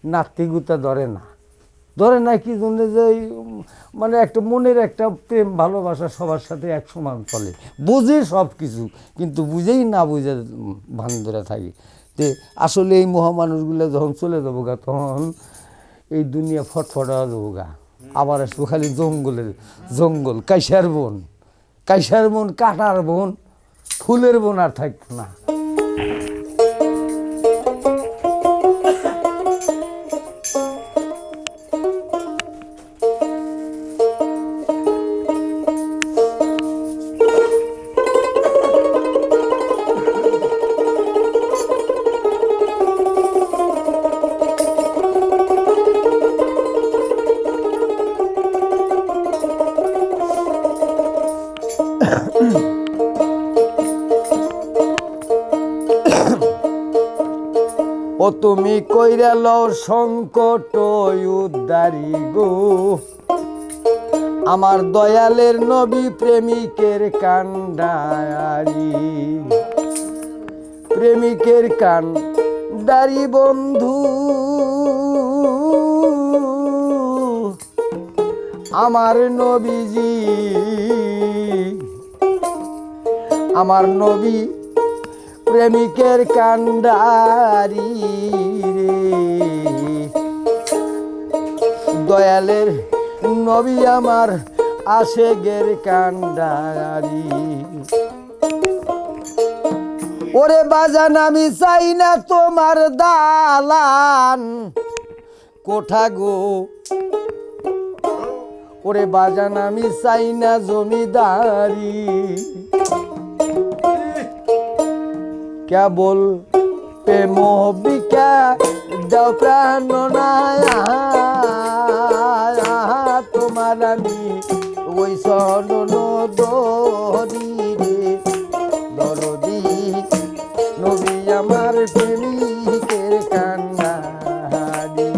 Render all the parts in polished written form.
নাত্তিকতা ধরে না কি জন্য যে মানে একটা মনের একটা প্রেম ভালোবাসা সবার সাথে এক সমান চলে, বুঝে সব কিছু, কিন্তু বুঝেই না বুঝে ভান ধরে থাকি। তো আসলে এই মহামানুষগুলো যখন চলে যাবো গা, তখন এই দুনিয়া ফটফটা যাবো গা। আবার আসবো খালি জঙ্গল, কাইসার বন, কাটার বন, ফুলের বন, আর থাকতো না। ও তুমি কইরা লও সংকট উদ্ধারি গো, আমার দয়ালের নবী প্রেমিকের কান্ডারি, প্রেমিকের কান্ডারি বন্ধু, আমার নবীজি, আমার নবী প্রেমিকের কান্ডারি রে, দয়ালের নবী আমার আশেকের কান্ডারি। ওরে বাজান আমি চাই না তোমার দালান কোঠা গো, ওরে বাজান আমি চাই না জমিদারি, কেবল প্রেম বিকা দাও প্রাণ তোমার আমি ওই সরণ দরি রে, দরদি নবী আমার প্রেমিকের কান্ডারি।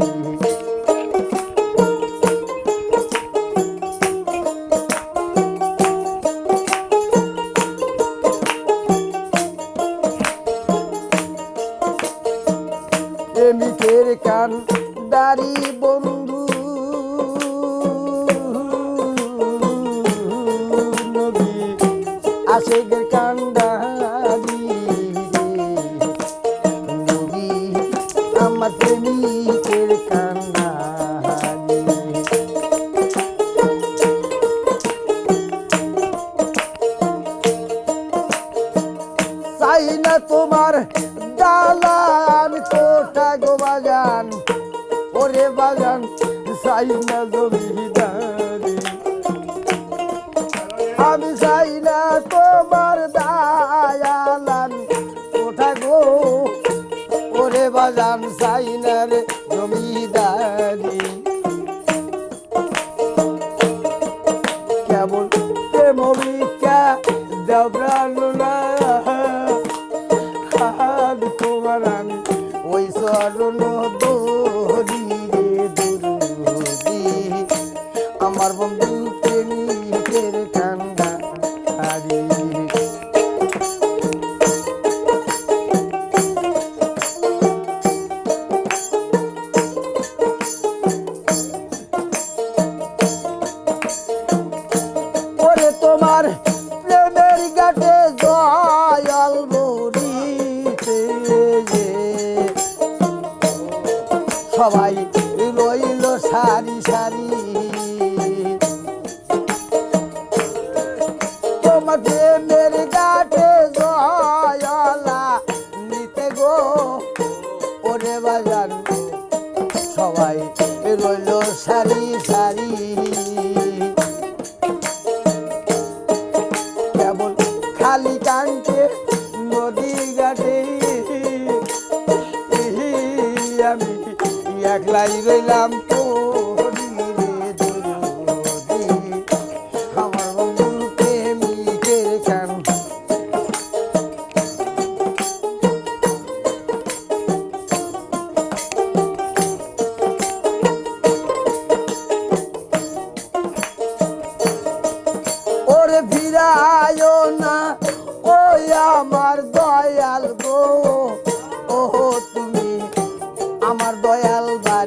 প্রেমিকের কান্ডারি বন্ধু, নবী আশেকের কান্ডারি, নবী আমার প্রেমিকের কান্ডারি। চাই না তোমার দালান কোঠা গো বাগান, ওরে বাগান চাই না জমিদারি, আমি চাই না তোমার দালান কোঠা গো, ওরে বাগান চাই না রে জমিদারি, কেবল প্রেমিকা দাও প্রাণ তোমার আমি ওই চরণ দরি রে, দরদি আমার বন্ধু প্রেমিকের কান্ডারি। ওরে তোমার প্রেমের ঘাটে দয়াল মরিতে সবাই রইল সারি সারি, তোমার প্রেমের ঘাটে দয়ালা নিতে গো, ওরে বাজান সবাই রইল সারি সারি, কেবল খালি কান্তে নদী ঘাটে আমি একলাই রইলাম তোরি রে, দরদি আমার বন্ধু প্রেমিকের কান্ডারি। ওরে ফিরায় না ওই আমার দয়াল গো, ও তুমি আমার দয়াল ভাই।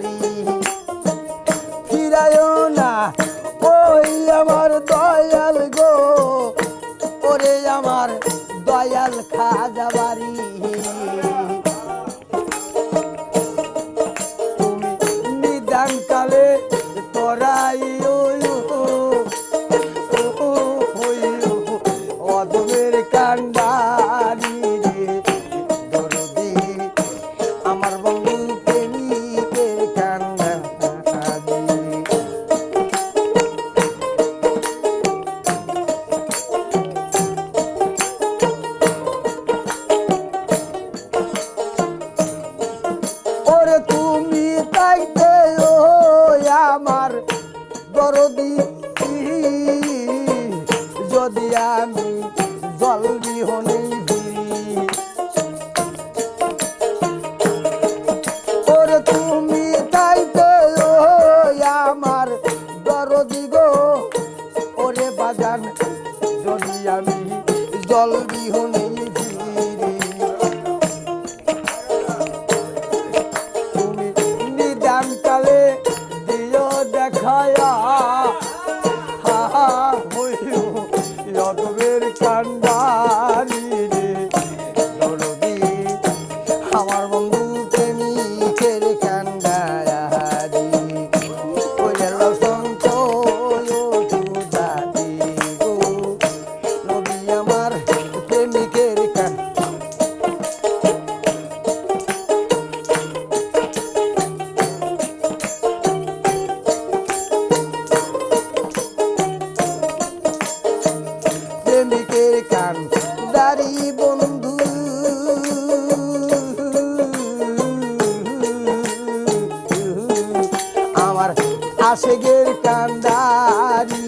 আশেকের কান্ডারি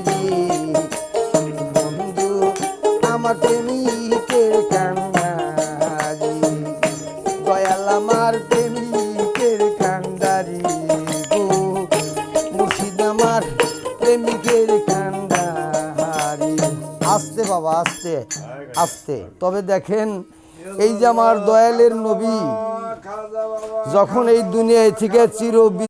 রে বন্ধু আমার প্রেমিকের কান্ডারি দয়াল আমার প্রেমিকের কান্ডারি গো মুর্শিদ আমার প্রেমিকের কান্ডারি আস্তে বাবা আস্তে আস্তে তবে দেখেন এই যে আমার দয়ালের নবী যখন এই দুনিয়া থেকে চির